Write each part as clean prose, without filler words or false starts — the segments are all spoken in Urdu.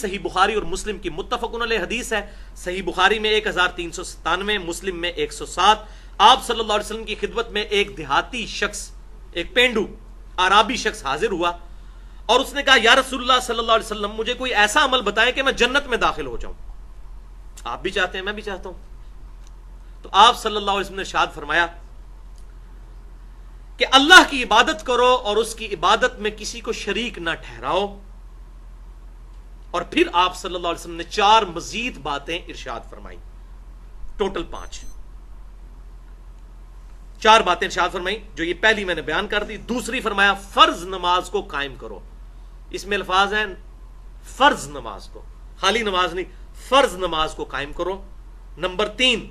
صحیح بخاری اور مسلم کی متفقن علیہ حدیث ہے. صحیح بخاری میں 1397، مسلم میں 107. آپ صلی اللہ علیہ وسلم کی خدمت میں ایک دیہاتی شخص، ایک پینڈو عرابی شخص حاضر ہوا اور اس نے کہا یا رسول اللہ صلی اللہ علیہ وسلم، مجھے کوئی ایسا عمل بتائیں کہ میں جنت میں داخل ہو جاؤں. آپ بھی چاہتے ہیں، میں بھی چاہتا ہوں. تو آپ صلی اللہ علیہ وسلم نے ارشاد فرمایا کہ اللہ کی عبادت کرو اور اس کی عبادت میں کسی کو شریک نہ ٹھہراؤ. اور پھر آپ صلی اللہ علیہ وسلم نے 4 مزید باتیں ارشاد فرمائی، ٹوٹل 5 4 باتیں ارشاد فرمائی. جو یہ پہلی میں نے بیان کر دی. دوسری فرمایا فرض نماز کو قائم کرو. اس میں الفاظ ہیں فرض نماز کو، خالی نماز نہیں، فرض نماز کو قائم کرو. نمبر 3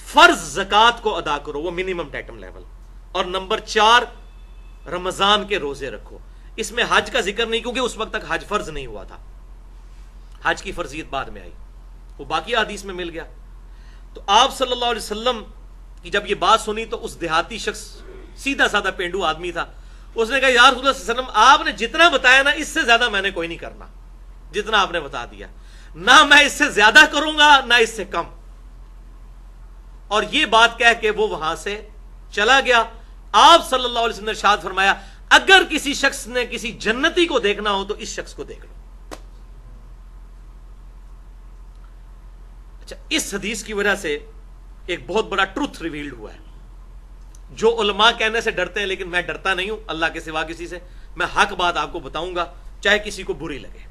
فرض زکوٰۃ کو ادا کرو، وہ منیمم ڈیٹم لیول. اور نمبر 4 رمضان کے روزے رکھو. اس میں حج کا ذکر نہیں کیونکہ اس وقت تک حج فرض نہیں ہوا تھا، حج کی فرضیت بعد میں آئی، وہ باقی حدیث میں مل گیا. تو آپ صلی اللہ علیہ وسلم کی جب یہ بات سنی تو اس دیہاتی شخص، سیدھا سادہ پینڈو آدمی تھا، اس نے کہا یا رسول اللہ صلی اللہ علیہ وسلم، آپ نے جتنا بتایا نا اس سے زیادہ میں نے کوئی نہیں کرنا، جتنا آپ نے بتا دیا، نہ میں اس سے زیادہ کروں گا نہ اس سے کم. اور یہ بات کہہ کے وہ وہاں سے چلا گیا. آپ صلی اللہ علیہ وسلم نے ارشاد فرمایا اگر کسی شخص نے کسی جنتی کو دیکھنا ہو تو اس شخص کو دیکھ لو. اچھا، اس حدیث کی وجہ سے ایک بہت بڑا ٹروتھ ریویلڈ ہوا ہے. جو علماء کہنے سے ڈرتے ہیں، لیکن میں ڈرتا نہیں ہوں اللہ کے سوا کسی سے. میں حق بات آپ کو بتاؤں گا چاہے کسی کو بری لگے،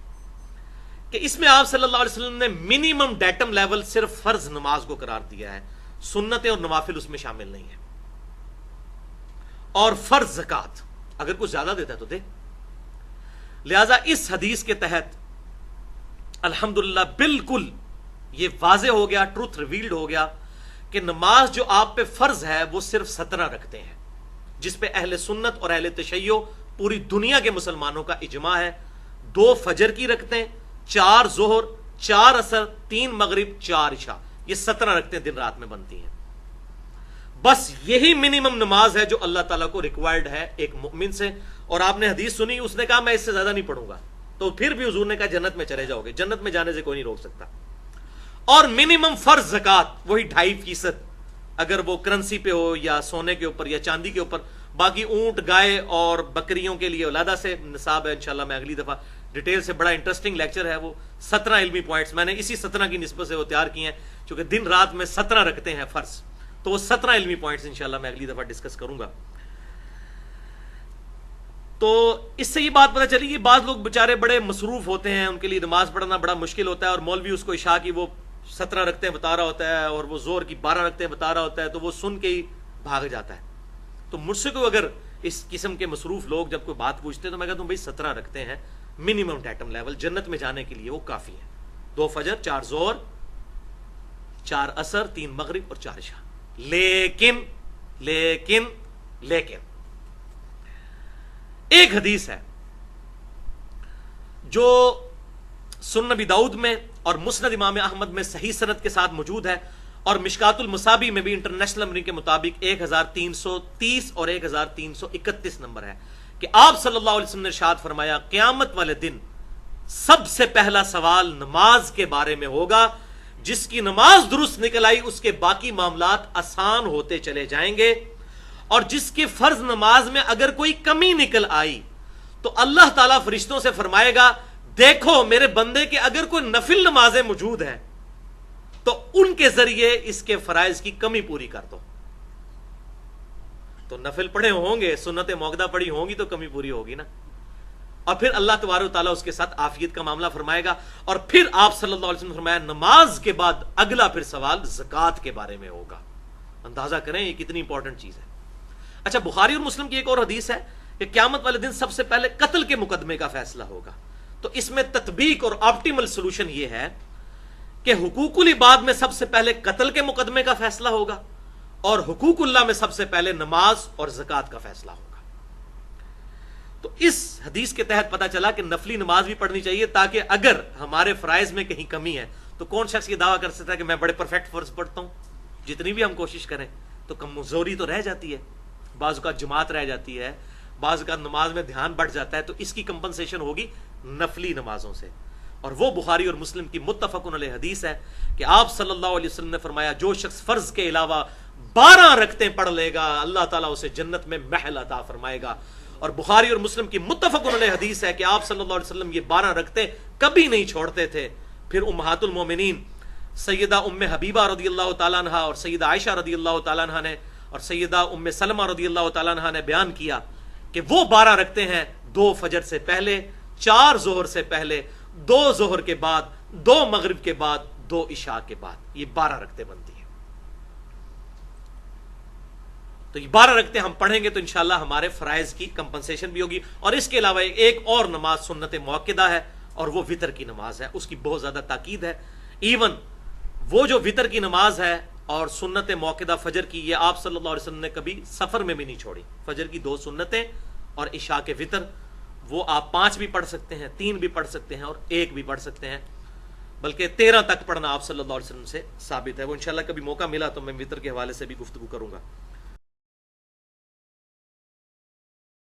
کہ اس میں آپ صلی اللہ علیہ وسلم نے منیمم ڈیٹم لیول صرف فرض نماز کو قرار دیا ہے، سنتیں اور نوافل اس میں شامل نہیں ہیں. اور فرض زکوٰۃ اگر کچھ زیادہ دیتا ہے تو دے. لہذا اس حدیث کے تحت الحمدللہ بالکل یہ واضح ہو گیا، ٹروتھ ریویلڈ ہو گیا کہ نماز جو آپ پہ فرض ہے وہ صرف 17 رکھتے ہیں، جس پہ اہل سنت اور اہل تشیع پوری دنیا کے مسلمانوں کا اجماع ہے. 2 فجر کی رکھتے ہیں، 4 ظہر، 4 عصر، 3 مغرب، 4 عشاء، یہ 17 رکھتے ہیں، دن رات میں بنتی ہیں. بس یہی منیمم نماز ہے جو اللہ تعالیٰ کو ریکوائرڈ ہے ایک مومن سے. اور آپ نے حدیث سنی، اس نے کہا میں اس سے زیادہ نہیں پڑھوں گا، تو پھر بھی حضور نے کہا جنت میں چلے جاؤ گے، جنت میں جانے سے کوئی نہیں روک سکتا. اور منیمم فرض زکوٰۃ وہی 2.5% اگر وہ کرنسی پہ ہو یا سونے کے اوپر یا چاندی کے اوپر. باقی اونٹ، گائے اور بکریوں کے لیے علیحدہ سے نصاب ہے. انشاءاللہ میں اگلی دفعہ ڈیٹیل سے، بڑا انٹرسٹنگ لیکچر ہے وہ، 17 علمی پوائنٹس میں نے اسی 17 کی نسبت سے وہ تیار کیے ہیں، چونکہ دن رات میں 17 رکھتے ہیں فرض، تو وہ 17 علمی پوائنٹس انشاءاللہ میں اگلی دفعہ ڈسکس کروں گا. تو اس سے یہ بات پتہ چلی کہ بعض لوگ بیچارے بڑے مصروف ہوتے ہیں، ان کے لیے نماز پڑھنا بڑا مشکل ہوتا ہے، اور مولوی اس کو عشاء کی وہ 17 رکھتے ہیں بتا رہا ہوتا ہے اور وہ زور کی 12 رکھتے ہیں بتا رہا ہوتا ہے، تو وہ سن کے ہی بھاگ جاتا ہے. تو مجھ سے کوئی اگر اس قسم کے مصروف لوگ جب کوئی بات پوچھتے ہیں تو میں کہتا ہوں بھائی 17 رکھتے ہیں منیمم ڈیٹم لیول، جنت میں جانے کے لیے وہ کافی ہے. 2 فجر، 4 ظہر، 4 عصر، 3 مغرب اور 4 عشاء. لیکن ایک حدیث ہے جو سنن ابی داؤد میں اور مسند امام احمد میں صحیح سند کے ساتھ موجود ہے، اور مشکات المصابیح میں بھی انٹرنیشنل نمبرنگ کے مطابق 1330 اور 1331 نمبر ہے، کہ آپ صلی اللہ علیہ وسلم نے ارشاد فرمایا قیامت والے دن سب سے پہلا سوال نماز کے بارے میں ہوگا. جس کی نماز درست نکل آئی اس کے باقی معاملات آسان ہوتے چلے جائیں گے، اور جس کے فرض نماز میں اگر کوئی کمی نکل آئی تو اللہ تعالیٰ فرشتوں سے فرمائے گا دیکھو میرے بندے کے اگر کوئی نفل نمازیں موجود ہیں تو ان کے ذریعے اس کے فرائض کی کمی پوری کر دو. تو نفل پڑھے ہوں گے، سنت موقدہ پڑھی ہوں گی تو کمی پوری ہوگی نا. اور پھر اللہ تبارک و تعالیٰ اس کے ساتھ عافیت کا معاملہ فرمائے گا. اور پھر آپ صلی اللہ علیہ وسلم نے فرمایا نماز کے بعد اگلا پھر سوال زکوٰۃ کے بارے میں ہوگا. اندازہ کریں یہ کتنی امپورٹنٹ چیز ہے. اچھا، بخاری اور مسلم کی ایک اور حدیث ہے کہ قیامت والے دن سب سے پہلے قتل کے مقدمے کا فیصلہ ہوگا. تو اس میں تطبیق اور آپٹیمل سولوشن یہ ہے کہ حقوق العباد میں سب سے پہلے قتل کے مقدمے کا فیصلہ ہوگا، اور حقوق اللہ میں سب سے پہلے نماز اور زکوٰۃ کا فیصلہ ہوگا. تو اس حدیث کے تحت پتہ چلا کہ نفلی نماز بھی پڑھنی چاہیے، تاکہ اگر ہمارے فرائض میں کہیں کمی ہے تو کون شخص یہ دعویٰ کر سکتا ہے کہ میں بڑے پرفیکٹ فرض پڑھتا ہوں. جتنی بھی ہم کوشش کریں تو کمزوری تو رہ جاتی ہے، بعض اوقات جماعت رہ جاتی ہے، بعض اوقات نماز میں دھیان بڑھ جاتا ہے، تو اس کی کمپنسیشن ہوگی نفلی نمازوں سے. اور وہ بخاری اور مسلم کی متفقن علیہ حدیث ہے کہ آپ صلی اللہ علیہ وسلم نے فرمایا جو شخص فرض کے علاوہ 12 رکعتیں پڑھ لے گا اللہ تعالیٰ اسے جنت میں محل عطا فرمائے گا. اور بخاری اور مسلم کی متفقن علیہ حدیث ہے کہ آپ صلی اللہ علیہ وسلم یہ 12 رکعتیں کبھی نہیں چھوڑتے تھے. پھر امہات المومنین سیدہ ام حبیبہ رضی اللہ تعالیٰ عنہ اور سیدہ عائشہ رضی اللہ تعالیٰ عنہ نے اور سیدہ ام سلمہ رضی اللہ تعالیٰ عنہ نے بیان کیا کہ وہ 12 رکعتیں ہیں 2 فجر سے پہلے، 4 ظہر سے پہلے، 2 ظہر کے بعد، 2 مغرب کے بعد، 2 عشاء کے بعد، یہ 12 رکعتیں بنتی ہیں. تو یہ 12 رکعتیں ہم پڑھیں گے تو انشاءاللہ ہمارے فرائض کی کمپنسیشن بھی ہوگی. اور اس کے علاوہ ایک اور نماز سنت مؤکدہ ہے اور وہ وتر کی نماز ہے، اس کی بہت زیادہ تاکید ہے. ایون وہ جو وتر کی نماز ہے اور سنت مؤکدہ فجر کی، یہ آپ صلی اللہ علیہ وسلم نے کبھی سفر میں بھی نہیں چھوڑی. فجر کی 2 سنتیں اور عشاء کے وتر، وہ آپ 5 بھی پڑھ سکتے ہیں، 3 بھی پڑھ سکتے ہیں اور 1 بھی پڑھ سکتے ہیں، بلکہ 13 تک پڑھنا آپ صلی اللہ علیہ وسلم سے ثابت ہے. وہ انشاءاللہ کبھی موقع ملا تو میں وتر کے حوالے سے بھی گفتگو کروں گا.